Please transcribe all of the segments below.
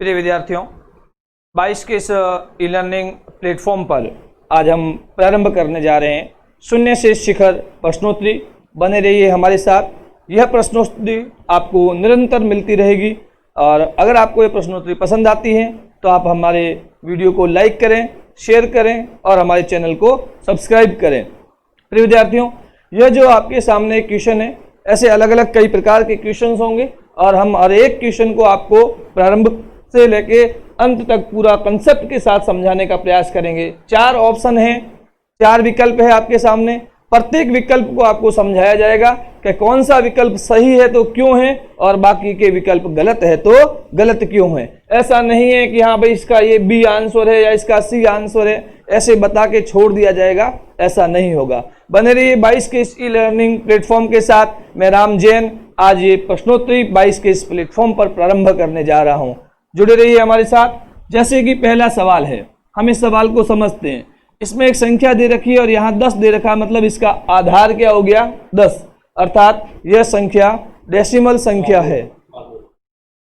प्रिय विद्यार्थियों, 22 के इस ई लर्निंग प्लेटफॉर्म पर आज हम प्रारंभ करने जा रहे हैं शून्य से शिखर प्रश्नोत्तरी। बने रहिए हमारे साथ। यह प्रश्नोत्तरी आपको निरंतर मिलती रहेगी और अगर आपको ये प्रश्नोत्तरी पसंद आती है तो आप हमारे वीडियो को लाइक करें, शेयर करें और हमारे चैनल को सब्सक्राइब करें। प्रिय विद्यार्थियों, यह जो आपके सामने क्वेश्चन है, ऐसे अलग अलग कई प्रकार के क्वेश्चंस होंगे और हम हर एक क्वेश्चन को आपको प्रारंभ से लेके अंत तक पूरा कंसेप्ट के साथ समझाने का प्रयास करेंगे। 4 ऑप्शन हैं, 4 विकल्प है आपके सामने। प्रत्येक विकल्प को आपको समझाया जाएगा कि कौन सा विकल्प सही है तो क्यों है और बाकी के विकल्प गलत है तो गलत क्यों है। ऐसा नहीं है कि हाँ भाई इसका ये बी आंसर है या इसका सी आंसर है, ऐसे बता के छोड़ दिया जाएगा, ऐसा नहीं होगा। बने रहिए 22 के इस ई लर्निंग प्लेटफॉर्म के साथ। मैं राम जैन आज ये प्रश्नोत्तरी 22 के इस प्लेटफॉर्म पर प्रारंभ करने जा रहा हूँ। जुड़े रहिए हमारे साथ। जैसे कि पहला सवाल है, हम इस सवाल को समझते हैं। इसमें एक संख्या दे रखी है और यहाँ 10 दे रखा है, मतलब इसका आधार क्या हो गया 10, अर्थात यह संख्या डेसिमल संख्या है।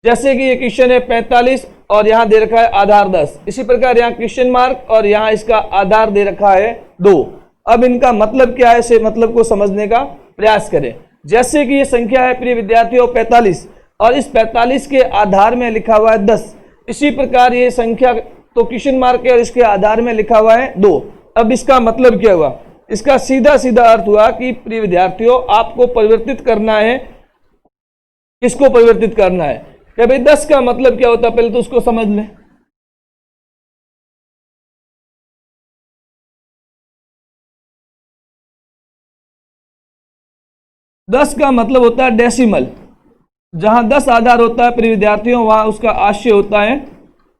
जैसे कि ये क्वेश्चन है 45 और यहाँ दे रखा है आधार 10। इसी प्रकार यहाँ क्वेश्चन मार्क और यहाँ इसका आधार दे रखा है 2। अब इनका मतलब क्या है, इसे मतलब को समझने का प्रयास करें। जैसे कि ये संख्या है प्रिय विद्यार्थियों 45 और इस 45 के आधार में लिखा हुआ है 10। इसी प्रकार ये संख्या तो क्वेश्चन मार्क है और इसके आधार में लिखा हुआ है 2। अब इसका मतलब क्या हुआ? इसका सीधा सीधा अर्थ हुआ कि प्रिय विद्यार्थियों आपको परिवर्तित करना है। किसको परिवर्तित करना है कि भाई 10 का मतलब क्या होता है, पहले तो उसको समझ लें। दस का मतलब होता है डेसिमल। जहां 10 आधार होता है प्रिय विद्यार्थियों, वहां उसका आश्य होता है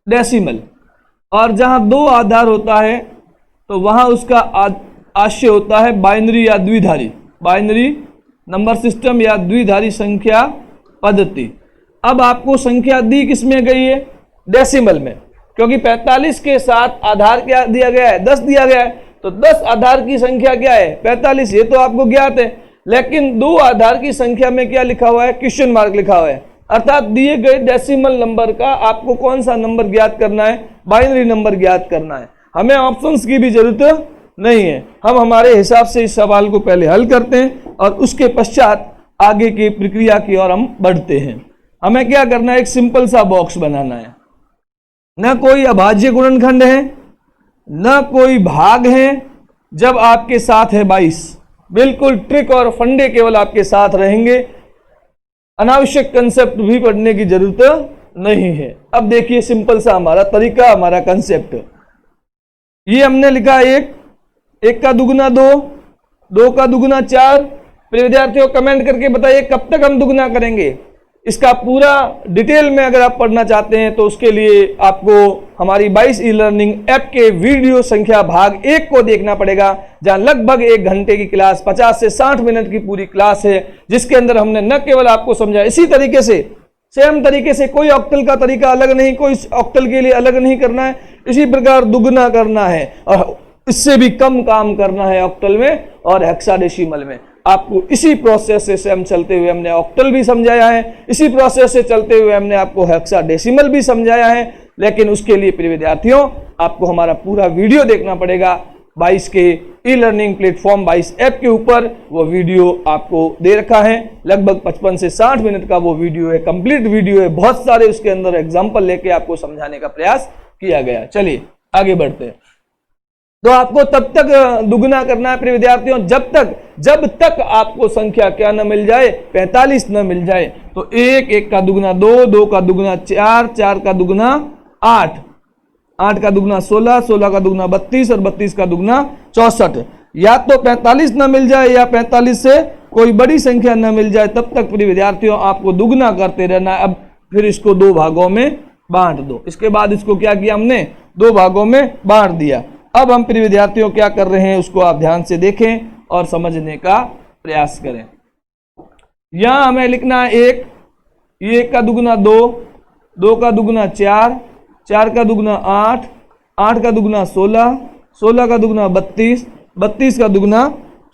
डेसिमल, और जहां 2 आधार होता है तो वहां उसका आश्य होता है बाइनरी या द्विधारी, बाइनरी नंबर सिस्टम या द्विधारी संख्या पद्धति। अब आपको संख्या दी किसमें गई है? डेसिमल में, क्योंकि 45 के साथ आधार क्या दिया गया है? 10 दिया गया है। तो 10 आधार की संख्या क्या है? 45। ये तो आपको ज्ञात है, लेकिन 2 आधार की संख्या में क्या लिखा हुआ है? क्वेश्चन मार्क लिखा हुआ है। अर्थात दिए गए डेसिमल नंबर का आपको कौन सा नंबर ज्ञात करना है? बाइनरी नंबर ज्ञात करना है। हमें ऑप्शंस की भी जरूरत नहीं है, हम हमारे हिसाब से इस सवाल को पहले हल करते हैं और उसके पश्चात आगे की प्रक्रिया की ओर हम बढ़ते हैं। हमें क्या करना है? एक सिंपल सा बॉक्स बनाना है। न कोई अभाज्य गुणनखंड है, न कोई भाग है। जब आपके साथ है 22, बिल्कुल ट्रिक और फंडे केवल आपके साथ रहेंगे, अनावश्यक कंसेप्ट भी पढ़ने की जरूरत नहीं है। अब देखिए सिंपल सा हमारा तरीका, हमारा कंसेप्ट। ये हमने लिखा 1 का दुगुना 2, 2 का दुगुना 4। प्रिय विद्यार्थियों कमेंट करके बताइए कब तक हम दुगुना करेंगे। इसका पूरा डिटेल में अगर आप पढ़ना चाहते हैं तो उसके लिए आपको हमारी 22 ई लर्निंग ऐप के वीडियो संख्या भाग 1 को देखना पड़ेगा, जहां लगभग 1 घंटे की क्लास 50 से 60 मिनट की पूरी क्लास है, जिसके अंदर हमने न केवल आपको समझा इसी तरीके से, सेम तरीके से, कोई ऑक्टल का तरीका अलग नहीं, कोई ऑक्टल के लिए अलग नहीं करना है, इसी प्रकार दुगुना करना है और इससे भी कम काम करना है ऑक्टल में और हेक्साडेसिमल में। आपको इसी प्रोसेस से हम चलते हुए हमने ऑक्टल भी समझाया है, इसी प्रोसेस से चलते हुए हमने आपको हेक्साडेसिमल भी समझाया है। लेकिन उसके लिए प्रिय विद्यार्थियों आपको हमारा पूरा वीडियो देखना पड़ेगा। 22 के ई लर्निंग प्लेटफॉर्म 22 ऐप के ऊपर वो वीडियो आपको दे रखा है। लगभग 55 से 60 मिनट का वो वीडियो है, कंप्लीट वीडियो है। बहुत सारे उसके अंदर एग्जाम्पल लेके आपको समझाने का प्रयास किया गया। चलिए आगे बढ़ते हैं। तो आपको तब तक दुगुना करना है प्रिय विद्यार्थियों जब तक आपको संख्या क्या न मिल जाए, 45 न मिल जाए। तो 1 का दुगुना 2, 2 का दुगुना 4, 4 का दुगुना 8, 8 का दुगुना 16, 16 का दुगुना 32 और 32 का दुगुना 64। या तो 45 न मिल जाए या 45 से कोई बड़ी संख्या न मिल जाए, तब तक प्रिय विद्यार्थियों आपको दुगुना करते रहना। अब फिर इसको 2 भागों में बांट दो। इसके बाद इसको क्या किया हमने? 2 भागों में बांट दिया। अब हम प्रिय विद्यार्थियों क्या कर रहे हैं उसको आप ध्यान से देखें और समझने का प्रयास करें। यहां हमें लिखना है 1, 1 का दुगुना 2, 2 का दुगुना 4, 4 का दुगुना 8, 8 का दुगुना 16, 16 का दुगुना 32, 32 का दुगुना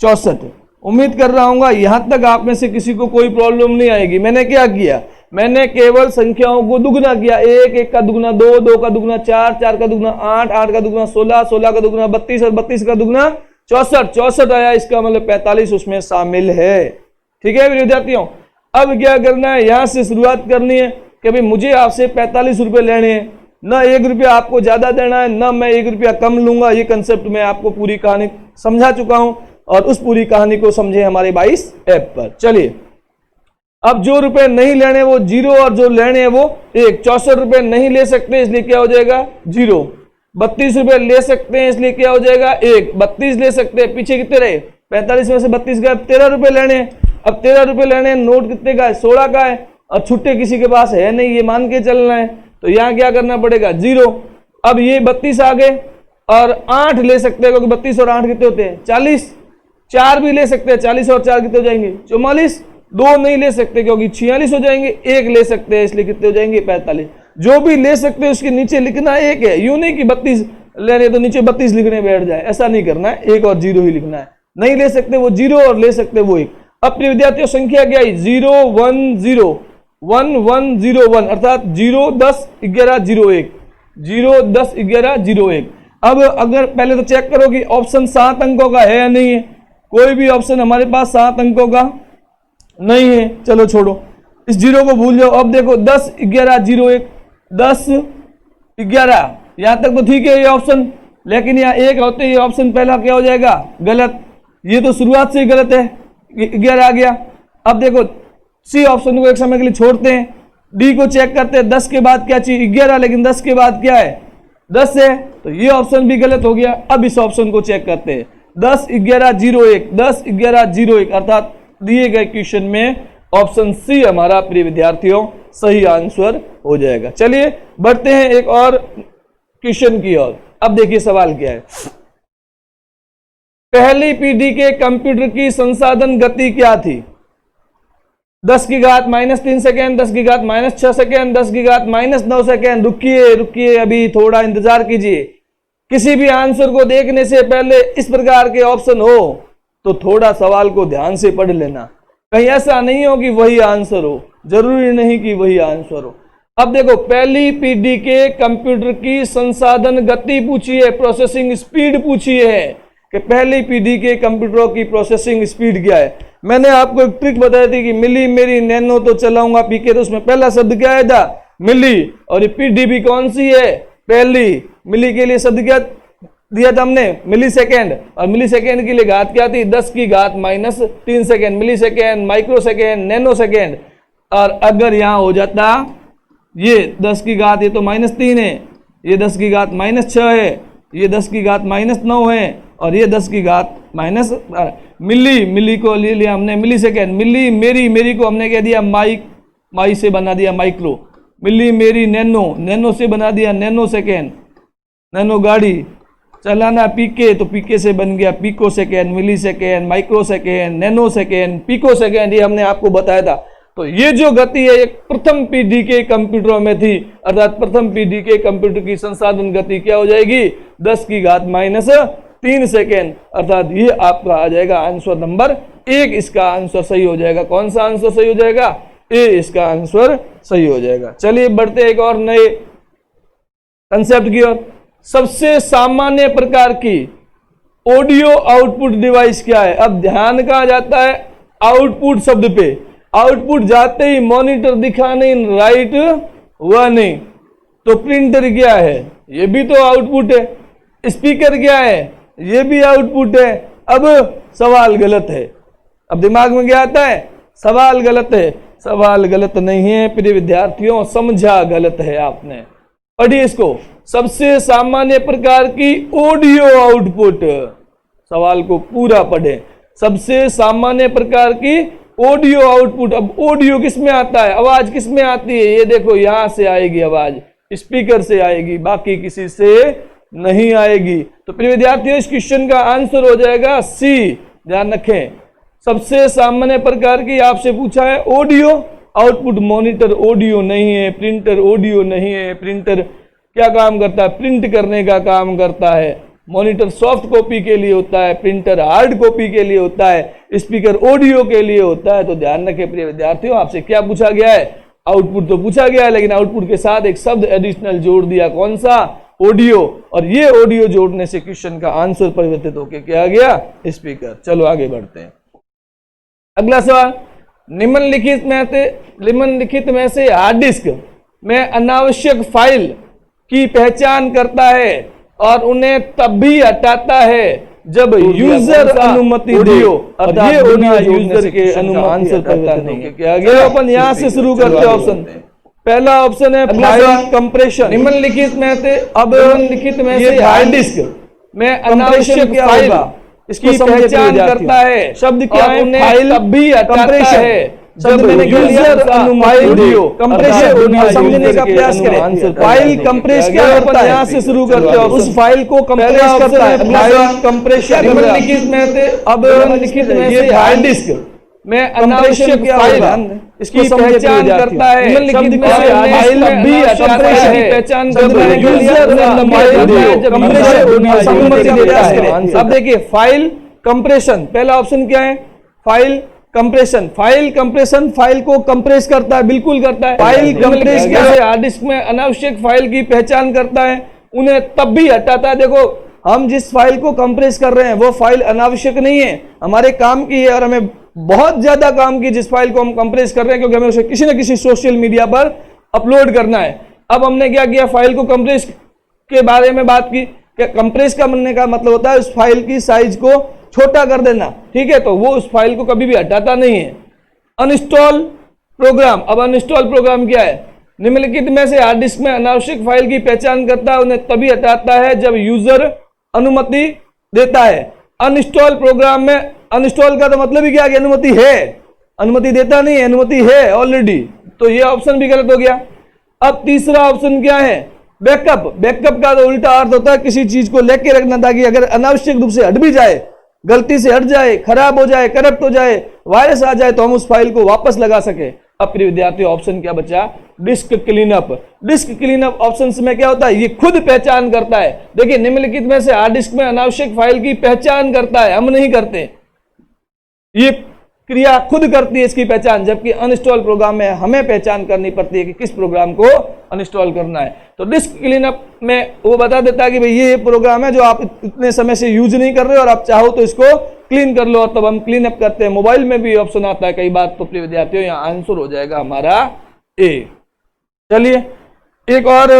64। उम्मीद कर रहा हूँ यहां तक आप में से किसी को कोई प्रॉब्लम नहीं आएगी। मैंने क्या किया? मैंने केवल संख्याओं को दुगना किया, 1 1 का दुगना 2 2 का दुगना 4 4 का दुगना 8 8 का दुगना 16 16 का दुगना 32 और 32 का दुगना 64 64 आया, इसका मतलब 45 उसमें शामिल है। ठीक है विद्यार्थियों, अब क्या करना है, यहां से शुरुआत करनी है कि भाई मुझे आपसे 45 रुपए लेने हैं, ना 1 रुपया आपको ज्यादा देना है, ना मैं 1 रुपया कम लूंगा। ये कंसेप्ट मैं आपको पूरी कहानी समझा चुका हूं और उस पूरी कहानी को समझे हमारे 22 ऐप पर। चलिए, अब जो रुपए नहीं लेने वो 0 और जो लेने हैं वो 1। 64 रुपए नहीं ले सकते इसलिए क्या हो जाएगा 0। 32 रुपए ले सकते हैं इसलिए क्या हो जाएगा 1। 32 ले सकते हैं, पीछे कितने रहे 45 में से 32 गए, 13 रुपए लेने हैं। अब 13 रुपए लेने हैं, नोट कितने का है 16 का है और छुट्टे किसी के पास है नहीं, ये मान के चलना है। तो यहाँ क्या करना पड़ेगा 0। अब ये 32 आ गए और 8 ले सकते हैं क्योंकि 32 और 8 कितने होते हैं 40। 4 भी ले सकते हैं, 40 और 4 कितने हो जाएंगे 44। 2 नहीं ले सकते क्योंकि 46 हो जाएंगे। 1 ले सकते हैं इसलिए कितने हो जाएंगे 45। जो भी ले सकते हैं उसके नीचे लिखना 1 है, यूं नहीं कि 32 लेने तो नीचे 32 लिखने बैठ जाए, ऐसा नहीं करना है, 1 और 0 ही लिखना है। नहीं ले सकते वो 0 और ले सकते वो 1। अब प्रिय विद्यार्थियों संख्या क्या आई 0 1 0 1 1 0 1 अर्थात 0 10 11 0 1 0 10 11 0 1। अब अगर पहले तो चेक करो कि ऑप्शन 7 अंकों का है या नहीं है। कोई भी ऑप्शन हमारे पास 7 अंकों का नहीं है, चलो छोड़ो, इस 0 को भूल जाओ। अब देखो 10 11 0 1 10 11 यहां तक तो ठीक है ये ऑप्शन, लेकिन यहाँ 1 होते ये ऑप्शन पहला क्या हो जाएगा गलत। ये तो शुरुआत से ही गलत है, 11 आ गया। अब देखो सी ऑप्शन को एक समय के लिए छोड़ते हैं, डी को चेक करते हैं 10 के बाद क्या चाहिए 11, लेकिन 10 के बाद क्या है 10 है, तो ये ऑप्शन भी गलत हो गया। अब इस ऑप्शन को चेक करते हैं 10 11 0 1 10 11 0 1 अर्थात दिए गए क्वेश्चन में ऑप्शन सी हमारा प्रिय विद्यार्थियों सही आंसर हो जाएगा। चलिए बढ़ते हैं एक और क्वेश्चन की ओर। अब देखिए सवाल क्या है, पहली पीढ़ी के कंप्यूटर की संसाधन गति क्या थी 10 की घात -3 सेकेंड, 10 की घात -6 सेकेंड, 10 की घात -9 सेकेंड। रुकिए अभी थोड़ा इंतजार कीजिए। किसी भी आंसर को देखने से पहले इस प्रकार के ऑप्शन हो तो थोड़ा सवाल को ध्यान से पढ़ लेना, कहीं ऐसा नहीं हो कि वही आंसर हो, जरूरी नहीं कि वही आंसर हो। अब देखो पहली पीढ़ी के कंप्यूटर की संसाधन गति पूछी है, प्रोसेसिंग स्पीड पूछी है कि पहली पीढ़ी के कंप्यूटरों की प्रोसेसिंग स्पीड क्या है। मैंने आपको एक ट्रिक बताई थी कि मिली मेरी नैनो तो चलाऊंगा पीके, तो उसमें पहला शब्द क्या आया था मिली, और ये पीढ़ी भी कौन सी है पहली। मिली के लिए शब्द क्या दिया था हमने मिली सेकेंड, और मिली सेकेंड के लिए घात क्या थी 10 की घात -3 second, millisecond, microsecond, nanosecond. और अगर यहाँ हो जाता ये 10 की घात, ये तो -3 है, ये 10 की घात -6 है, ये 10 की घात -9 है, और ये 10 की घात मिली को ले लिया हमने मिली सेकेंड। मिली मेरी को हमने कह दिया माई से बना दिया माइक्रो। मिली मेरी नैनो से बना दिया नैनो सेकेंड। नैनो गाड़ी चलाना पीके, तो पीके से बन गया picosecond, millisecond, microsecond, nanosecond, picosecond, ये हमने आपको बताया था। तो ये जो गति है एक प्रथम पीढ़ी के कंप्यूटरों में थी, अर्थात प्रथम पीढ़ी के कंप्यूटर की संसाधन गति क्या हो जाएगी 10 की घात -3 सेकेंड, अर्थात ये आपका आ जाएगा आंसर नंबर 1। इसका आंसर सही हो जाएगा। कौन सा आंसर सही हो जाएगा ए, इसका आंसर सही हो जाएगा। चलिए बढ़ते एक और नए कंसेप्ट की ओर। सबसे सामान्य प्रकार की ऑडियो आउटपुट डिवाइस क्या है। अब ध्यान कहा जाता है आउटपुट शब्द पे, आउटपुट जाते ही मॉनिटर दिखा नहीं, राइट हुआ नहीं, तो प्रिंटर क्या है ये भी तो आउटपुट है, स्पीकर क्या है ये भी आउटपुट है। अब सवाल गलत है, अब दिमाग में क्या आता है सवाल गलत है। सवाल गलत नहीं है प्रिय विद्यार्थियों, समझा गलत है आपने। पढ़िए इसको, सबसे सामान्य प्रकार की ऑडियो आउटपुट, सवाल को पूरा पढ़े। सबसे सामान्य प्रकार की ऑडियो आउटपुट। अब ऑडियो किस में आता है, आवाज किस में आती है, ये देखो यहां से आएगी आवाज, स्पीकर से आएगी, बाकी किसी से नहीं आएगी। तो प्रिय विद्यार्थियों इस क्वेश्चन का आंसर हो जाएगा सी, ध्यान रखें। सबसे सामान्य प्रकार की आपसे पूछा है ऑडियो आउटपुट, मॉनिटर ऑडियो नहीं है, प्रिंटर ऑडियो नहीं है। प्रिंटर क्या काम करता है, प्रिंट करने का काम करता है। मॉनिटर सॉफ्ट कॉपी के लिए होता है, प्रिंटर हार्ड कॉपी के लिए होता है, स्पीकर ऑडियो के लिए होता है। तो ध्यान रखें प्रिय विद्यार्थियों, आपसे क्या पूछा गया है आउटपुट तो पूछा गया है, लेकिन आउटपुट के साथ एक शब्द एडिशनल जोड़ दिया, कौन सा? ऑडियो। और ये ऑडियो जोड़ने से क्वेश्चन का आंसर परिवर्तित होकर क्या आ गया? स्पीकर। चलो आगे बढ़ते हैं। अगला सवाल, निम्नलिखित में से हार्ड डिस्क में अनावश्यक फाइल की पहचान करता है और उन्हें तब भी हटाता है जब यूजर अनुमति दे, और ये ऑडियो यूजर के अनुमति आंसर करता नहीं। क्या गया? अपन यहां से शुरू करते हैं। ऑप्शन पहला ऑप्शन है फाइल कंप्रेशन। निम्नलिखित में से हार्ड डिस्क में अनावश्यक फाइल इसकी पहचान करता है, शब्द क्या है? फाइल तब भी हटाता है जब यूजर अनुमति दे। कंप्रेशन समझने का प्रयास करें। फाइल कंप्रेस क्या करता है? यहां से शुरू करते हैं। उस फाइल को कंप्रेस करता है, फाइल कंप्रेशन। निम्नलिखित में से हार्ड डिस्क में अनावश्यक फाइल इसकी पहचान करता है, निम्नलिखित में से फाइल भी हटाता है, पहचान करता है यूजर अनुमति देता है। अब देखिए फाइल कंप्रेशन, पहला ऑप्शन क्या है? File compression. File compression file को कंप्रेस करता है, बिल्कुल करता है। फाइल कंप्रेस क्या है? हार्ड डिस्क में अनावश्यक फाइल की पहचान करता है, उन्हें तब भी हटाता है। देखो हम जिस फाइल को कंप्रेस कर रहे हैं वो फाइल अनावश्यक नहीं है, हमारे काम की है और हमें बहुत ज्यादा काम की जिस फाइल को हम कंप्रेस कर रहे हैं, क्योंकि हमें उसे किसी न किसी सोशल मीडिया पर अपलोड करना है। अब हमने क्या किया? फाइल को कंप्रेस के बारे में बात की। कंप्रेस का बनने का मतलब होता है उस फाइल की साइज को छोटा कर देना, ठीक है? तो वो उस फाइल को कभी भी हटाता नहीं है। Uninstall program. अब अनइंस्टॉल प्रोग्राम क्या है? निम्नलिखित में से हार्ड डिस्क में अनावश्यक फाइल की पहचान करता है, उन्हें तभी हटाता है जब यूजर अनुमति देता है। अनइंस्टॉल प्रोग्राम में अनइंस्टॉल का तो मतलब ही क्या है? अनुमति है, अनुमति देता नहीं है, अनुमति है ऑलरेडी। तो ये ऑप्शन भी गलत हो गया। अब तीसरा ऑप्शन क्या है? बैकअप। बैकअप का तो उल्टा अर्थ होता है किसी चीज को लेके रखना, ताकि अगर अनावश्यक रूप से हट भी जाए, गलती से हट जाए, खराब हो जाए, करप्ट हो जाए, वायरस आ जाए, तो हम उस फाइल को वापस लगा सके। अब प्रिय विद्यार्थियों ऑप्शन क्या बचा? Disc cleanup. Disc cleanup option में क्या होता है? ये खुद पहचान करता है। देखिए निम्नलिखित में से हार्ड डिस्क में अनावश्यक फाइल की पहचान करता है, हम नहीं करते, ये क्रिया खुद करती है इसकी पहचान, जबकि अनइंस्टॉल प्रोग्राम में हमें पहचान करनी पड़ती है कि किस प्रोग्राम को अनइंस्टॉल करना है। तो डिस्क क्लीनअप में वो बता देता है कि भाई ये प्रोग्राम है जो आप इतने समय से यूज नहीं कर रहे और आप चाहो तो इसको क्लीन कर लो, और तब हम क्लीन अप करते हैं। मोबाइल में भी ऑप्शन आता है कई बार। तो प्रिय विद्यार्थियों यहाँ आंसर हो जाएगा हमारा ए। चलिए एक और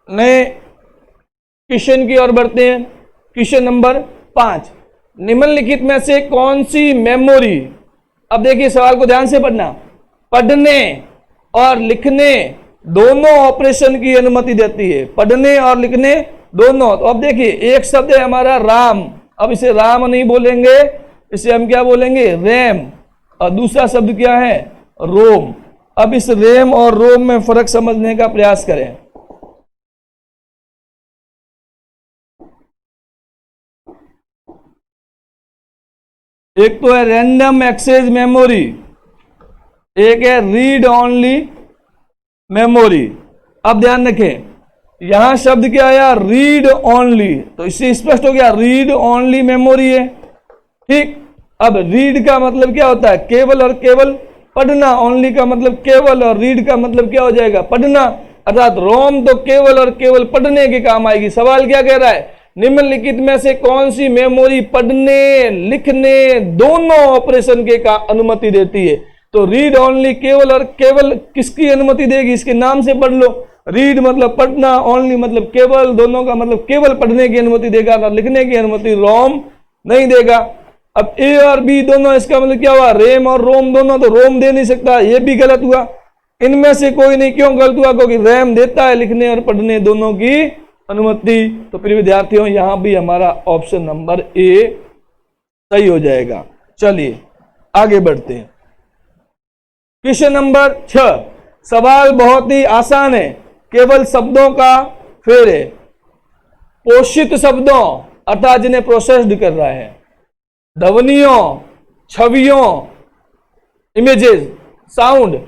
नए क्वेश्चन की ओर बढ़ते हैं। क्वेश्चन नंबर 5, निम्नलिखित में से कौन सी मेमोरी, अब देखिए सवाल को ध्यान से पढ़ना, पढ़ने और लिखने दोनों ऑपरेशन की अनुमति देती है? पढ़ने और लिखने दोनों। तो अब देखिए एक शब्द है हमारा राम, अब इसे राम नहीं बोलेंगे, इसे हम क्या बोलेंगे? रैम। और दूसरा शब्द क्या है? रोम। अब इस रैम और रोम में फर्क समझने का प्रयास करें। एक तो है रैंडम एक्सेस मेमोरी, एक है रीड ओनली मेमोरी। अब ध्यान रखें यहां शब्द क्या आया? रीड ओनली, तो इससे स्पष्ट हो गया रीड ओनली मेमोरी है, ठीक। अब रीड का मतलब क्या होता है? केवल और केवल पढ़ना। ओनली का मतलब केवल, और रीड का मतलब क्या हो जाएगा? पढ़ना। अर्थात रोम तो केवल और केवल पढ़ने के काम आएगी। सवाल क्या कह रहा है? निम्नलिखित में से कौन सी मेमोरी पढ़ने लिखने दोनों ऑपरेशन के का अनुमति देती है? तो रीड ओनली केवल और केवल किसकी अनुमति देगी? इसके नाम से पढ़ लो। रीड मतलब पढ़ना, ओनली मतलब केवल, दोनों का मतलब केवल पढ़ने की अनुमति देगा और लिखने की अनुमति रोम नहीं देगा। अब ए और बी दोनों, इसका मतलब क्या हुआ? रैम और रोम दोनों, तो रोम दे नहीं सकता, ये भी गलत हुआ। इनमें से कोई नहीं। क्यों गलत हुआ? क्योंकि रैम देता है लिखने और पढ़ने दोनों की अनुमति। तो प्रिय विद्यार्थियों यहां भी हमारा ऑप्शन नंबर ए सही हो जाएगा। चलिए आगे बढ़ते हैं। क्वेश्चन नंबर 6, सवाल बहुत ही आसान है, केवल शब्दों का फेर है। पोषित शब्दों अर्थात जिन्हें प्रोसेस्ड कर रहा है, ध्वनियों, छवियों, इमेजेस, साउंड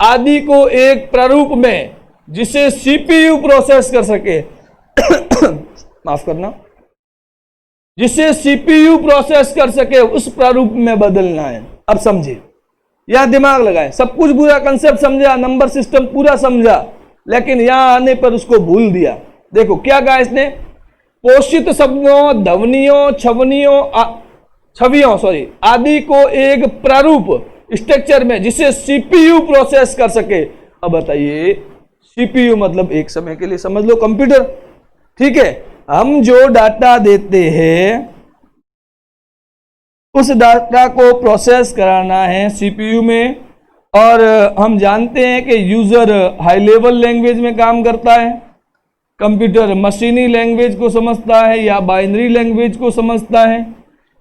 आदि को एक प्रारूप में जिसे सीपीयू प्रोसेस कर सके माफ करना, जिसे सीपीयू प्रोसेस कर सके उस प्रारूप में बदलना है। अब समझिए या दिमाग लगाए, सब कुछ पूरा कंसेप्ट समझा, नंबर सिस्टम पूरा समझा, लेकिन यहां आने पर उसको भूल दिया। देखो क्या कहा इसने, पोषित शब्दों, ध्वनियों, छवियों आदि को एक प्रारूप स्ट्रक्चर में जिसे सीपीयू प्रोसेस कर सके। अब बताइए, सीपीयू मतलब एक समय के लिए समझ लो कंप्यूटर, ठीक है। हम जो डाटा देते हैं उस डाटा को प्रोसेस कराना है सीपीयू में, और हम जानते हैं कि यूजर हाई लेवल लैंग्वेज में काम करता है, कंप्यूटर मशीनी लैंग्वेज को समझता है या बाइनरी लैंग्वेज को समझता है।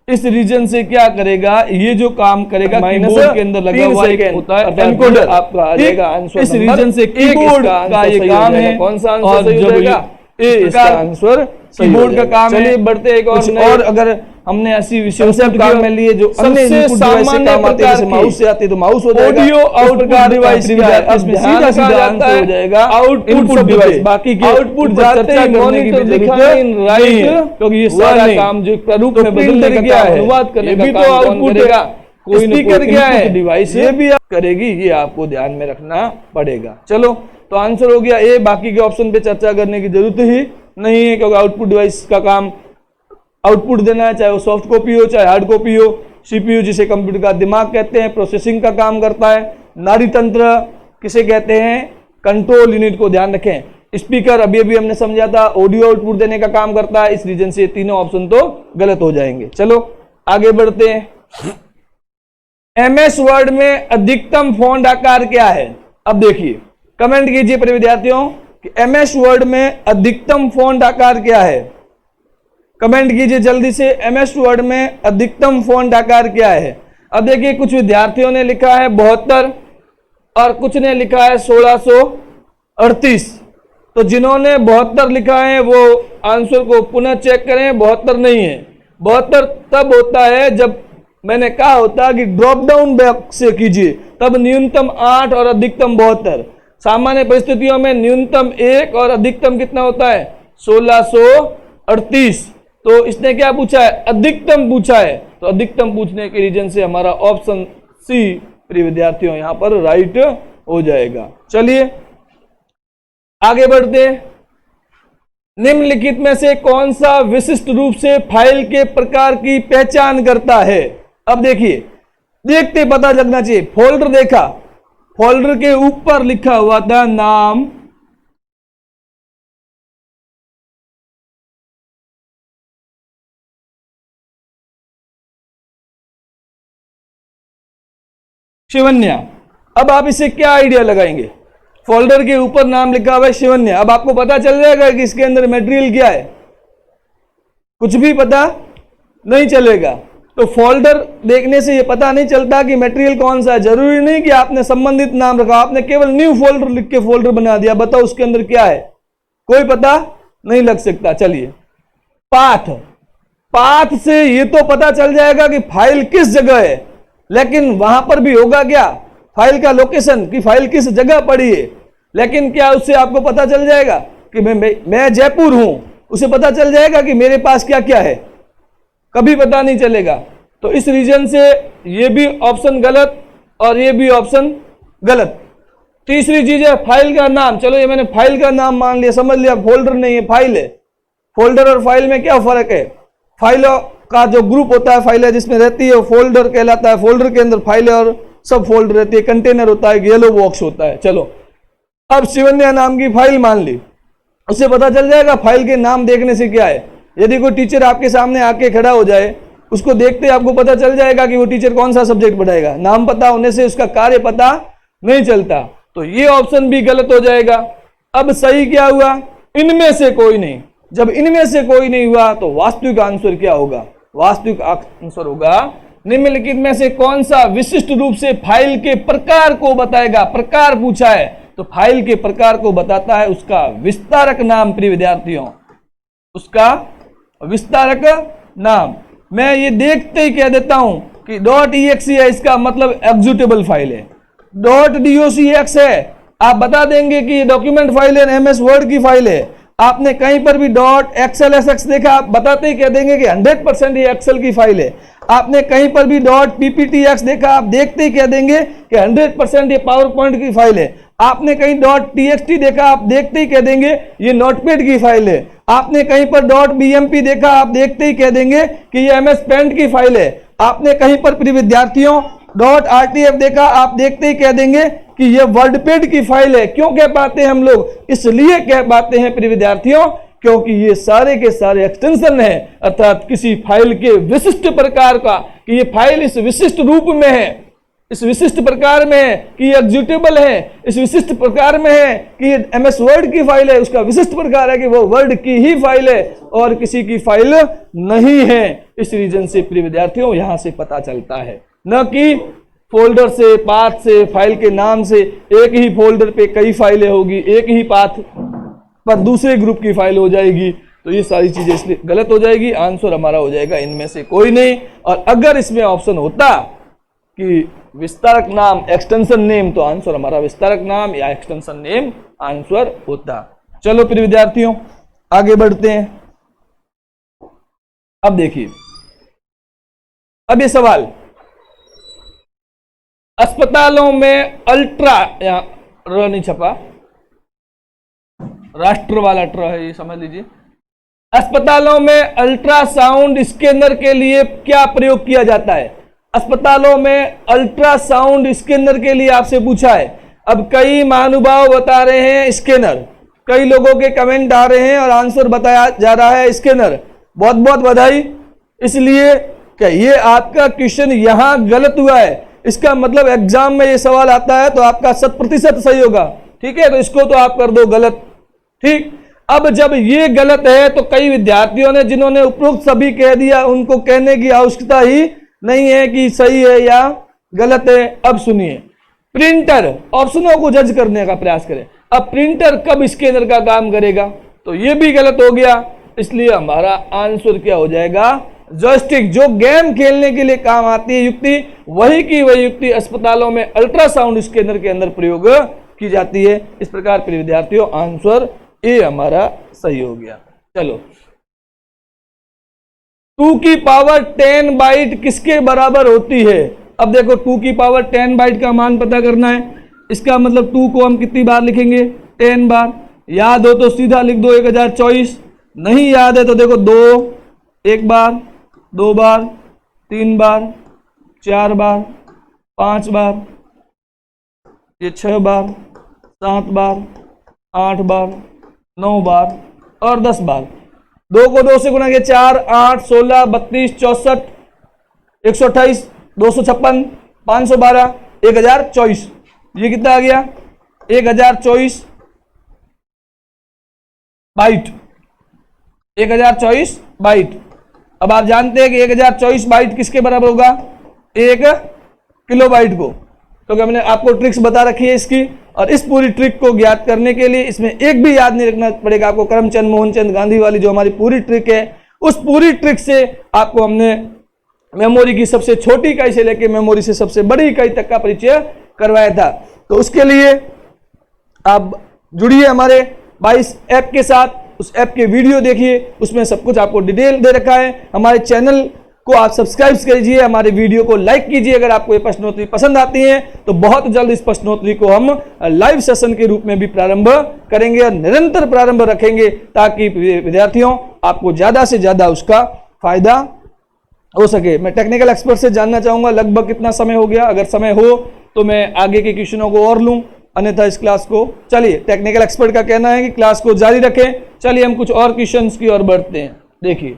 इस रीजन से क्या करेगा, ये जो काम करेगा कीबोर्ड के अंदर लगा हुआ एक होता है एनकोडर, आपका आ जाएगा आंसर। इस रीजन से कीबोर्ड का ये काम है, कौन सा आंसर सही हो जाएगा, इसका आंसर कीबोर्ड का काम है। चलिए बढ़ते एक और अगर हमने ऐसी विषय काम में लिए जो सबसे सामान्य प्रकार के माउस से आते तो माउस हो जाएगा। ऑडियो आउटपुट डिवाइस इसमें सीधा सीधा आंसर हो जाएगा आउटपुट डिवाइस। बाकी के आउटपुट जाते ही मॉनिटर दिखाई राइट, क्योंकि ये सारा काम जो प्रारूप में बदलने का काम, अनुवाद करने का काम आउटपुट करेगा, कोई स्पीकर क्या है डिवाइस ये भी करेगी, ये आपको ध्यान में रखना पड़ेगा। चलो तो आंसर हो गया ए, बाकी के ऑप्शन पे चर्चा करने की जरूरत ही नहीं है, क्योंकि आउटपुट डिवाइस का काम आउटपुट देना है, चाहे वो सॉफ्ट कॉपी हो चाहे हार्ड कॉपी हो। सीपीयू जिसे कंप्यूटर का दिमाग कहते हैं, प्रोसेसिंग का काम करता है। नाड़ी तंत्र किसे कहते हैं, कंट्रोल यूनिट को ध्यान रखें। स्पीकर अभी अभी हमने समझा था, ऑडियो आउटपुट देने का काम करता है। इस रीजन से तीनों ऑप्शन तो गलत हो जाएंगे। चलो आगे बढ़ते हैं। एमएस वर्ड में अधिकतम फॉन्ट आकार क्या है। अब देखिए, कमेंट कीजिए प्रिय विद्यार्थियों कि एमएस वर्ड में अधिकतम फॉन्ट आकार क्या है। कमेंट कीजिए जल्दी से, एमएस वर्ड में अधिकतम फॉन्ट आकार क्या है। अब देखिए, कुछ विद्यार्थियों ने लिखा है 72 और कुछ ने लिखा है 1638। तो जिन्होंने 72 लिखा है वो आंसर को पुनः चेक करें, 72 नहीं है। 72 तब होता है जब मैंने कहा होता कि ड्रॉप डाउन बॉक्स से कीजिए, तब न्यूनतम 8 और अधिकतम 72। सामान्य परिस्थितियों में न्यूनतम 1 और अधिकतम कितना होता है 1638। तो इसने क्या पूछा है, अधिकतम पूछा है, तो अधिकतम पूछने के रीजन से हमारा ऑप्शन सी प्रिय विद्यार्थियों यहां पर राइट हो जाएगा। चलिए आगे बढ़ते। निम्नलिखित में से कौन सा विशिष्ट रूप से फाइल के प्रकार की पहचान करता है। अब देखिए, देखते पता लगना चाहिए। फोल्डर देखा, फोल्डर के ऊपर लिखा हुआ था नाम, शिवन्या। अब आप इसे क्या आइडिया लगाएंगे, फोल्डर के ऊपर नाम लिखा हुआ है शिवन्या। अब आपको पता चल जाएगा कि इसके अंदर मटेरियल क्या है, कुछ भी पता नहीं चलेगा। तो फोल्डर देखने से ये पता नहीं चलता कि मटेरियल कौन सा है। जरूरी नहीं कि आपने संबंधित नाम रखा, आपने केवल न्यू फोल्डर लिख के फोल्डर बना दिया, बताओ उसके अंदर क्या है, कोई पता नहीं लग सकता। चलिए, पाथ, पाथ से ये तो पता चल जाएगा कि फाइल किस जगह है, लेकिन वहां पर भी होगा क्या फाइल का लोकेशन, कि फाइल किस जगह पड़ी है। लेकिन क्या उससे आपको पता चल जाएगा कि मैं जयपुर हूं, उसे पता चल जाएगा कि मेरे पास क्या क्या है, कभी पता नहीं चलेगा। तो इस रीजन से ये भी ऑप्शन गलत और ये भी ऑप्शन गलत। तीसरी चीज है फाइल का नाम। चलो ये मैंने फाइल का नाम मान लिया, समझ लिया, फोल्डर नहीं है फाइल है। फोल्डर और फाइल में क्या फर्क है, फाइलों का जो ग्रुप होता है फाइल है जिसमें रहती है वो फोल्डर कहलाता है। फोल्डर के अंदर फाइल और सब फोल्डर रहती है, कंटेनर होता है, येलो बॉक्स होता है। चलो अब शिवन्या नाम की फाइल मान ली, उससे पता चल जाएगा फाइल के नाम देखने से क्या है। यदि कोई टीचर आपके सामने आके खड़ा हो जाए, उसको देखते आपको पता चल जाएगा कि वो टीचर कौन सा सब्जेक्ट पढ़ाएगा। नाम पता होने से उसका कार्य पता नहीं चलता। तो ये ऑप्शन भी गलत हो जाएगा। अब सही क्या हुआ, इनमें से कोई नहीं। जब इनमें से कोई नहीं हुआ तो वास्तविक आंसर क्या होगा, वास्तविक आंसर होगा निम्नलिखित में से कौन सा विशिष्ट रूप से फाइल के प्रकार को बताएगा। प्रकार पूछा है तो फाइल के प्रकार को बताता है उसका विस्तारक नाम। प्रिय विद्यार्थियों, उसका विस्तारक नाम मैं ये देखते ही कह देता हूं कि .exe है, इसका मतलब एग्जीक्यूटेबल फाइल है। .docx है, आप बता देंगे कि ये डॉक्यूमेंट फाइल है, एमएस वर्ड की फाइल है। आपने कहीं पर भी .xlsx देखा, आप बताते ही कह देंगे कि 100% ये एक्सेल की फाइल है। आपने कहीं पर भी .pptx देखा, आप देखते ही कह देंगे कि 100% ये पावर पॉइंट की फाइल है। आपने कहीं .txt देखा, आप देखते ही कह देंगे ये नोटपैड की फाइल है। आपने कहीं पर .bmp देखा, आप देखते ही कह देंगे कि ये MS पेंट की फाइल है। आपने कहीं पर प्रिय विद्यार्थियों .rtf देखा, आप देखते ही कह देंगे कि ये वर्डपैड की फाइल है। क्यों कह पाते हैं हम लोग? इसलिए कह पाते हैं प्रिय विद्यार्थियों क्योंकि ये सारे के सारे एक्सटेंशन है, अर्थात किसी फाइल के विशिष्ट प्रकार का, कि ये फाइल इस विशिष्ट रूप में है, इस विशिष्ट प्रकार में है कि ये एग्जीक्यूटेबल है, इस विशिष्ट प्रकार में है कि ये MS वर्ड की फाइल है, उसका विशिष्ट प्रकार है कि वो वर्ड की ही फाइल है और किसी की फाइल नहीं है। इस रीजन से प्रिय विद्यार्थियों यहां से पता चलता है, न कि फोल्डर से, पाथ से, फाइल के नाम से। एक ही फोल्डर पे कई फाइलें होगी, एक ही पाथ पर दूसरे ग्रुप की फाइल हो जाएगी, तो ये सारी चीजें इसलिए गलत हो जाएगी। आंसर हमारा हो जाएगा इनमें से कोई नहीं। और अगर इसमें ऑप्शन होता कि विस्तारक नाम, एक्सटेंशन नेम, तो आंसर हमारा विस्तारक नाम या एक्सटेंशन नेम आंसर होता। चलो प्रिय विद्यार्थियों आगे बढ़ते हैं। अब देखिए, अब ये सवाल, अस्पतालों में अल्ट्रा, या र नहीं छपा, राष्ट्र वाला ट्र है, ये समझ लीजिए। अस्पतालों में अल्ट्रासाउंड स्कैनर के लिए क्या प्रयोग किया जाता है? अस्पतालों में अल्ट्रासाउंड स्कैनर के लिए आपसे पूछा है। अब कई महानुभाव बता रहे हैं स्कैनर, कई लोगों के कमेंट आ रहे हैं और आंसर बताया जा रहा है स्कैनर। बहुत बहुत बधाई। इसलिए कि ये आपका क्वेश्चन यहां गलत हुआ है, इसका मतलब एग्जाम में ये सवाल आता है तो आपका 100% सही होगा। ठीक है, तो इसको तो आप कर दो गलत। ठीक, अब जब ये गलत है तो कई विद्यार्थियों ने, जिन्होंने उपरोक्त सभी कह दिया, उनको कहने की आवश्यकता ही नहीं है कि सही है या गलत है। अब सुनिए, प्रिंटर, ऑप्शनों को जज करने का प्रयास करें। अब प्रिंटर कब स्कैनर का काम करेगा? तो ये भी गलत हो गया। इसलिए हमारा आंसर क्या हो जाएगा? जॉयस्टिक, जो गेम खेलने के लिए काम आती है युक्ति, वही की वही युक्ति अस्पतालों में अल्ट्रासाउंड स्कैनर के अंदर प्रयोग की जाती है। इस प्रकार प्रिय विद्यार्थियों आंसर ए हमारा सही हो गया। चलो, 2 की पावर 10 बाइट किसके बराबर होती है? अब देखो, 2 की पावर 10 बाइट का मान पता करना है। इसका मतलब 2 को हम कितनी बार लिखेंगे? 10 बार। याद हो तो सीधा लिख दो 1024। नहीं याद है तो देखो 2 1 बार, 2 बार, 3 बार, 4 बार, 5 बार, ये 6 बार, 7 बार, 8 बार, 9 बार और 10 बार। 2 को 2 से गुना किया 4, 8, 16, 32, 64, 128, 256, 512, 1024। ये कितना आ गया? 1024 बाइट, 1024 बाइट। अब आप जानते हैं कि 1024 बाइट किसके बराबर होगा? 1 किलोबाइट को। तो हमने आपको ट्रिक्स बता रखी है इसकी, और इस पूरी ट्रिक को ज्ञात करने के लिए इसमें एक भी याद नहीं रखना पड़ेगा आपको। करमचंद मोहनचंद गांधी वाली जो हमारी पूरी ट्रिक है, उस पूरी ट्रिक से आपको हमने मेमोरी की सबसे छोटी इकाई से लेकर मेमोरी से सबसे बड़ी इकाई तक का परिचय करवाया था। तो उसके लिए आप जुड़िए हमारे 22 ऐप के साथ, उस ऐप के वीडियो देखिए, उसमें सब कुछ आपको डिटेल दे रखा है। हमारे चैनल को आप सब्सक्राइब कीजिए, हमारे वीडियो को लाइक कीजिए। अगर आपको ये प्रश्नोत्तरी पसंद आती है तो बहुत जल्द इस प्रश्नोत्तरी को हम लाइव सेशन के रूप में भी प्रारंभ करेंगे और निरंतर प्रारंभ रखेंगे, ताकि विद्यार्थियों आपको ज्यादा से ज्यादा उसका फायदा हो सके। मैं टेक्निकल एक्सपर्ट से जानना चाहूंगा लगभग कितना समय हो गया। अगर समय हो तो मैं आगे के क्वेश्चनों को और लूं, अन्यथा इस क्लास को, चलिए टेक्निकल एक्सपर्ट का कहना है कि क्लास को जारी रखें। चलिए हम कुछ और क्वेश्चंस की ओर बढ़ते हैं। देखिए,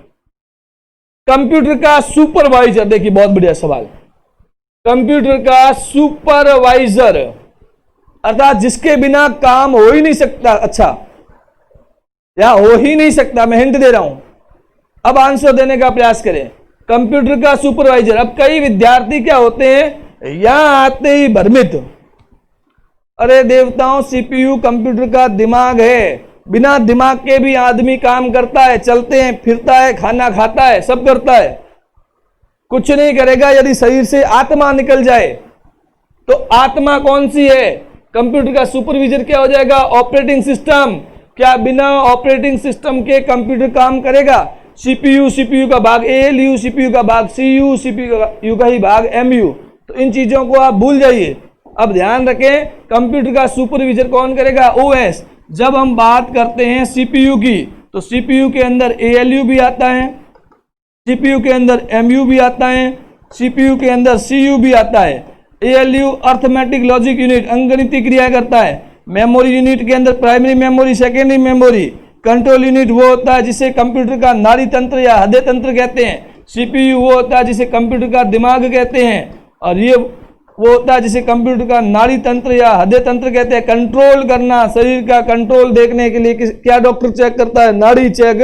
कंप्यूटर का सुपरवाइजर, देखिए बहुत बढ़िया सवाल। कंप्यूटर का सुपरवाइजर अर्थात जिसके बिना काम हो ही नहीं सकता, अच्छा या हो ही नहीं सकता, मैं हिंट दे रहा हूं, अब आंसर देने का प्रयास करें। कंप्यूटर का सुपरवाइजर। अब कई विद्यार्थी क्या होते हैं, यहां आते ही भ्रमित, अरे देवताओं सीपीयू कंप्यूटर का दिमाग है, बिना दिमाग के भी आदमी काम करता है, चलते हैं, फिरता है, खाना खाता है, सब करता है, कुछ नहीं करेगा यदि शरीर से आत्मा निकल जाए। तो आत्मा कौन सी है? कंप्यूटर का सुपरवाइजर क्या हो जाएगा? Operating system. क्या बिना ऑपरेटिंग सिस्टम के कंप्यूटर काम करेगा? CPU, CPU का भाग ALU, CPU का भाग CU, CPU का ही भाग MU। तो इन चीजों को आप भूल जाइए। अब ध्यान रखें, कंप्यूटर का सुपरविजन कौन करेगा? OS। जब हम बात करते हैं CPU की, तो CPU के अंदर ALU भी आता है, CPU के अंदर MU भी आता है, CPU के अंदर CU भी आता है। ALU अर्थमेटिक लॉजिक यूनिट, अंकगणितीय क्रिया करता है। मेमोरी यूनिट के अंदर primary memory, secondary memory. Control unit वो होता है जिसे कंप्यूटर का नाड़ी तंत्र या हृदय तंत्र कहते हैं। CPU वो होता है जिसे कंप्यूटर का दिमाग कहते हैं, और ये वो होता है जिसे कंप्यूटर का नाड़ी तंत्र या हृदय तंत्र कहते हैं। कंट्रोल करना, शरीर का कंट्रोल देखने के लिए क्या डॉक्टर चेक करता है? नाड़ी चेक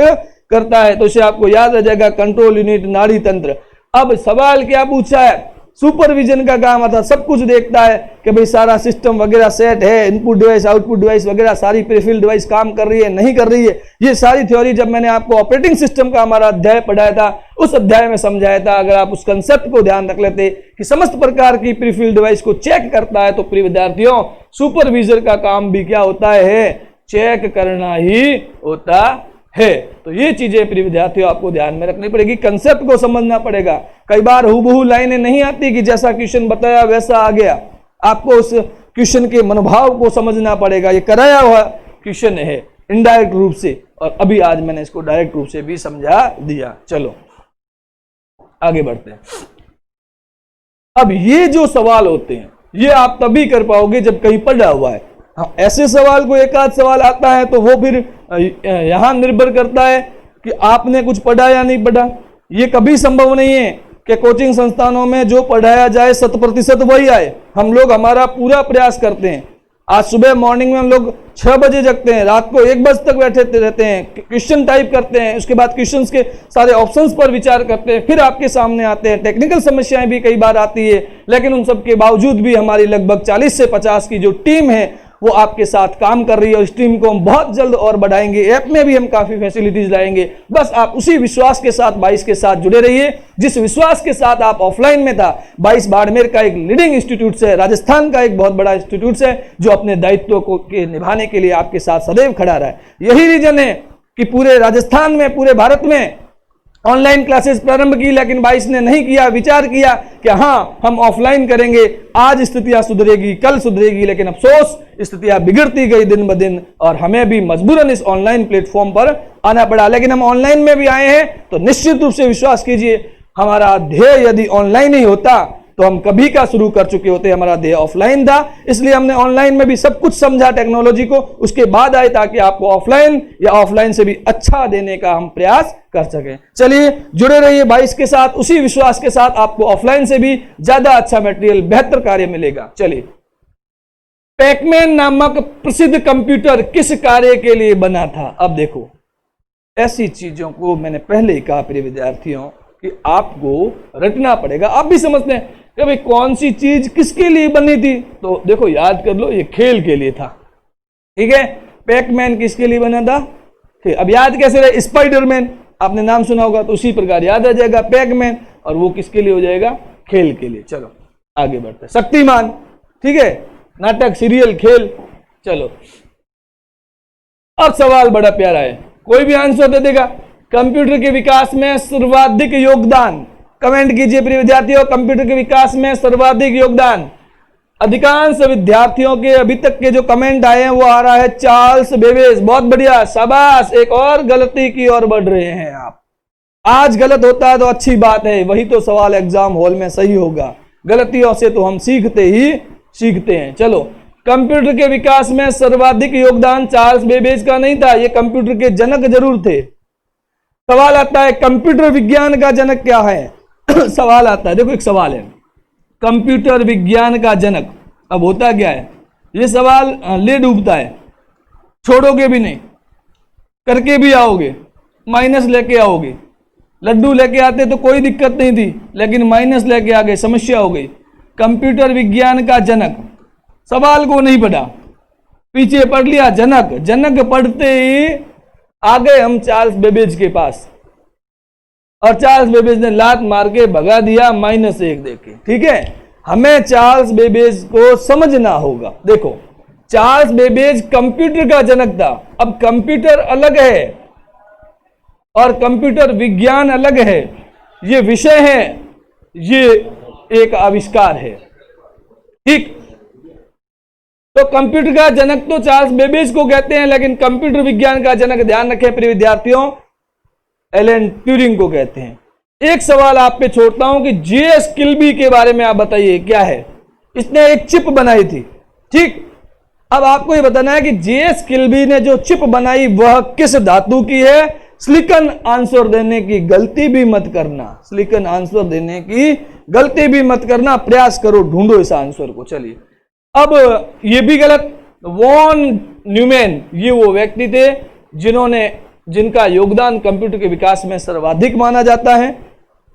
करता है। तो इसे आपको याद रह जाएगा, कंट्रोल यूनिट, नाड़ी तंत्र। अब सवाल क्या पूछा है? सुपरविजन का काम आता है, सब कुछ देखता है कि भाई सारा सिस्टम वगैरह सेट है, इनपुट डिवाइस, आउटपुट डिवाइस वगैरह सारी पेरिफेरल डिवाइस काम कर रही है, नहीं कर रही है। ये सारी थ्योरी जब मैंने आपको ऑपरेटिंग सिस्टम का हमारा अध्याय पढ़ाया था, उस अध्याय में समझाया था। अगर आप उस कंसेप्ट को ध्यान रख लेते कि समस्त प्रकार की पेरिफेरल डिवाइस को चेक करता है, तो प्रिय विद्यार्थियों सुपरविजर का काम भी क्या होता है? चेक करना ही होता है। तो ये चीजें प्रिय विद्यार्थियों आपको ध्यान में रखनी पड़ेगी, कंसेप्ट को समझना पड़ेगा। कई बार हूबहू लाइनें नहीं आती कि जैसा क्वेश्चन बताया वैसा आ गया, आपको उस क्वेश्चन के मनोभाव को समझना पड़ेगा। ये कराया हुआ क्वेश्चन है इनडायरेक्ट रूप से, और अभी आज मैंने इसको डायरेक्ट रूप से भी समझा दिया। चलो आगे बढ़ते हैं। अब ये जो सवाल होते हैं ये आप तभी कर पाओगे जब कहीं पढ़ा हुआ है। हाँ, ऐसे सवाल को एक आध सवाल आता है तो वो फिर यहां निर्भर करता है कि आपने कुछ पढ़ा या नहीं पढ़ा। ये कभी संभव नहीं है कि कोचिंग संस्थानों में जो पढ़ाया जाए 100% वही आए। हम लोग हमारा पूरा प्रयास करते हैं। आज सुबह मॉर्निंग में हम लोग 6 बजे जगते हैं, रात को 1 बजे तक बैठे रहते हैं, क्वेश्चन टाइप करते हैं, उसके बाद क्वेश्चंस के सारे ऑप्शंस पर विचार करते हैं, फिर आपके सामने आते हैं। टेक्निकल समस्याएं भी कई बार आती है, लेकिन उन सब के बावजूद भी हमारी लगभग 40 से 50 की जो टीम है वो आपके साथ काम कर रही है, और इस टीम को हम बहुत जल्द और बढ़ाएंगे। ऐप में भी हम काफी फैसिलिटीज लाएंगे। बस आप उसी विश्वास के साथ 22 के साथ जुड़े रहिए, जिस विश्वास के साथ आप ऑफलाइन में था। 22 बाड़मेर का एक लीडिंग इंस्टीट्यूट है, राजस्थान का एक बहुत बड़ा इंस्टीट्यूट है, जो अपने दायित्व को के निभाने के लिए आपके साथ सदैव खड़ा रहा है। यही रीजन है कि पूरे राजस्थान में, पूरे भारत में ऑनलाइन क्लासेस प्रारंभ की, लेकिन 22 ने नहीं किया, विचार किया कि हाँ हम ऑफलाइन करेंगे। आज स्थितियां सुधरेगी, कल सुधरेगी, लेकिन अफसोस स्थितियां बिगड़ती गई दिन ब दिन, और हमें भी मजबूरन इस ऑनलाइन प्लेटफॉर्म पर आना पड़ा। लेकिन हम ऑनलाइन में भी आए हैं तो निश्चित रूप से विश्वास कीजिए, हमारा ध्येय यदि ऑनलाइन ही होता तो हम कभी का शुरू कर चुके होते। हमारा ध्येय ऑफलाइन था, इसलिए हमने ऑनलाइन में भी सब कुछ समझा टेक्नोलॉजी को, उसके बाद आए ताकि आपको ऑफलाइन या ऑफलाइन से भी अच्छा देने का हम प्रयास कर सकें। चलिए जुड़े रहिए 22 के साथ, उसी विश्वास के साथ आपको ऑफलाइन से भी ज्यादा अच्छा मटेरियल, बेहतर कार्य मिलेगा। चलिए, पैकमैन नामक प्रसिद्ध कंप्यूटर किस कार्य के लिए बना था? अब देखो, ऐसी चीजों को मैंने पहले ही कहा प्रिय विद्यार्थियों कि आपको रटना पड़ेगा। आप भी समझते हैं कि भाई कौन सी चीज किसके लिए बनी थी, तो देखो याद कर लो, ये खेल के लिए था। ठीक है, पैकमैन किसके लिए बना था? अब याद कैसे रहे? स्पाइडरमैन आपने नाम सुना होगा, तो उसी प्रकार याद आ जाएगा पैकमैन, और वो किसके लिए हो जाएगा? खेल के लिए। चलो आगे बढ़ते हैं। शक्तिमान, ठीक है, नाटक, सीरियल, खेल। चलो अब सवाल बड़ा प्यारा है, कोई भी आंसर दे देगा। कंप्यूटर के विकास में सर्वाधिक योगदान, कमेंट कीजिए प्रिय विद्यार्थियों, कंप्यूटर के विकास में सर्वाधिक योगदान। अधिकांश विद्यार्थियों के अभी तक के जो कमेंट आए हैं वो आ रहा है चार्ल्स बेबेज। बहुत बढ़िया, शाबाश, एक और गलती की ओर बढ़ रहे हैं आप। आज गलत होता है तो अच्छी बात है, वही तो सवाल एग्जाम हॉल में सही होगा। गलतियों से तो हम सीखते ही सीखते हैं। चलो, कंप्यूटर के विकास में सर्वाधिक योगदान चार्ल्स बेबेज का नहीं था, ये कंप्यूटर के जनक जरूर थे। सवाल आता है कंप्यूटर विज्ञान का जनक क्या है? सवाल आता है, देखो एक सवाल है, कंप्यूटर विज्ञान का जनक। अब होता क्या है, ये सवाल ले डूबता है, छोड़ोगे भी नहीं, करके भी आओगे, माइनस लेके आओगे। लड्डू लेके आते तो कोई दिक्कत नहीं थी, लेकिन माइनस लेके आ गए, समस्या हो गई। कंप्यूटर विज्ञान का जनक, सवाल को नहीं पढ़ा, पीछे पढ़ लिया जनक। जनक पढ़ते ही आ गए हम चार्ल्स बेबेज के पास, और चार्ल्स बेबेज ने लात मार के भगा दिया -1 देके। ठीक है, हमें चार्ल्स बेबेज को समझना होगा। देखो, चार्ल्स बेबेज कंप्यूटर का जनक था। अब कंप्यूटर अलग है, और कंप्यूटर विज्ञान अलग है, ये विषय है, ये एक आविष्कार है। ठीक, तो कंप्यूटर का जनक तो चार्ल्स बेबेज को कहते हैं, लेकिन कंप्यूटर विज्ञान का जनक, ध्यान रखें प्रिय विद्यार्थियों, एलन ट्यूरिंग को कहते हैं। एक सवाल आप पे छोड़ता हूं कि जेएस किल्बी के बारे में आप बताइए क्या है। इसने एक चिप बनाई थी। ठीक, अब आपको ये बताना है कि जेएस किल्बी ने जो चिप बनाई वह किस धातु की है। सिलिकॉन आंसर देने की गलती भी मत करना, सिलिकॉन आंसर देने की गलती भी मत करना, प्रयास करो, ढूंढो इस आंसर को। चलिए, अब ये भी गलत। वॉन न्यूमैन ये वो व्यक्ति थे जिनका योगदान कंप्यूटर के विकास में सर्वाधिक माना जाता है।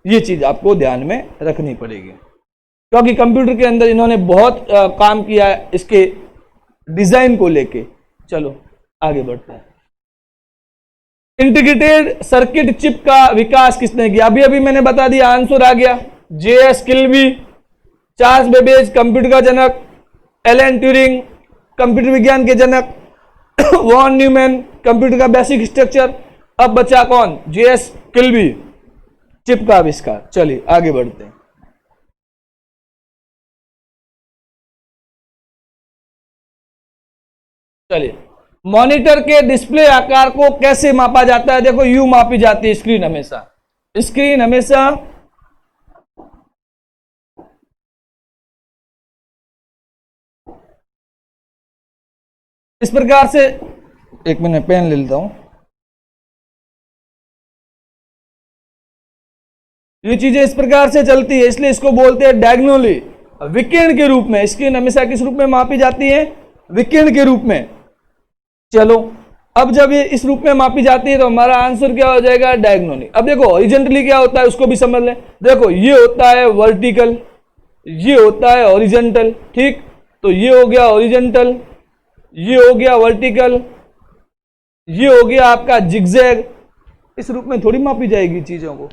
ये चीज आपको ध्यान में रखनी पड़ेगी, क्योंकि कंप्यूटर के अंदर इन्होंने बहुत काम किया है इसके डिजाइन को लेके। चलो आगे बढ़ते हैं। इंटीग्रेटेड सर्किट चिप का विकास किसने किया? अभी अभी मैंने बता दिया, आंसर आ गया। JS Kilby, Charles Babbage computer का जनक, एलन ट्यूरिंग कंप्यूटर विज्ञान के जनक, वॉन न्यूमैन कंप्यूटर का बेसिक स्ट्रक्चर। अब बचा कौन? जेएस किल्बी, चिप का आविष्कार। चलिए आगे बढ़ते हैं। चलिए, मॉनिटर के डिस्प्ले आकार को कैसे मापा जाता है? देखो, यू मापी जाती है स्क्रीन हमेशा। स्क्रीन हमेशा इस प्रकार से, एक मिनट पेन ले लेता हूं। ये चीजें इस प्रकार से चलती है, इसलिए इसको बोलते हैं डायगोनली, विकिरण के रूप में। स्क्रीन हमेशा किस रूप में मापी जाती है? विकिरण के रूप में। चलो, अब जब ये इस रूप में मापी जाती है तो हमारा आंसर क्या हो जाएगा? डायगोनली। अब देखो हॉरिजॉन्टली क्या होता है उसको भी समझ लें। देखो, ये होता है वर्टिकल, ये होता है हॉरिजॉन्टल। ठीक, तो ये हो गया हॉरिजॉन्टल, ये हो गया वर्टिकल, ये हो गया आपका जिगजैग। इस रूप में थोड़ी मापी जाएगी चीजों को,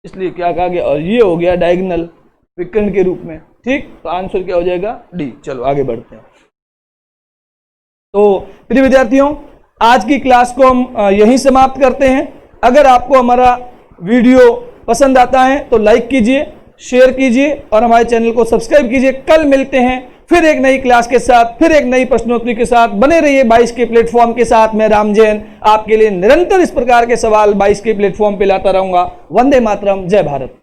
इसलिए क्या कहा गया? और ये हो गया डायगोनल, विकर्ण के रूप में। ठीक, तो आंसर क्या हो जाएगा? डी। चलो आगे बढ़ते हैं। तो प्रिय विद्यार्थियों, आज की क्लास को हम यहीं समाप्त करते हैं। अगर आपको हमारा वीडियो पसंद आता है तो लाइक कीजिए, शेयर कीजिए और हमारे चैनल को सब्सक्राइब कीजिए। कल मिलते हैं फिर एक नई क्लास के साथ, फिर एक नई प्रश्नोत्तरी के साथ। बने रहिए 22 के प्लेटफॉर्म के साथ। मैं राम जैन आपके लिए निरंतर इस प्रकार के सवाल 22 के प्लेटफॉर्म पे लाता रहूंगा। वंदे मातरम, जय भारत।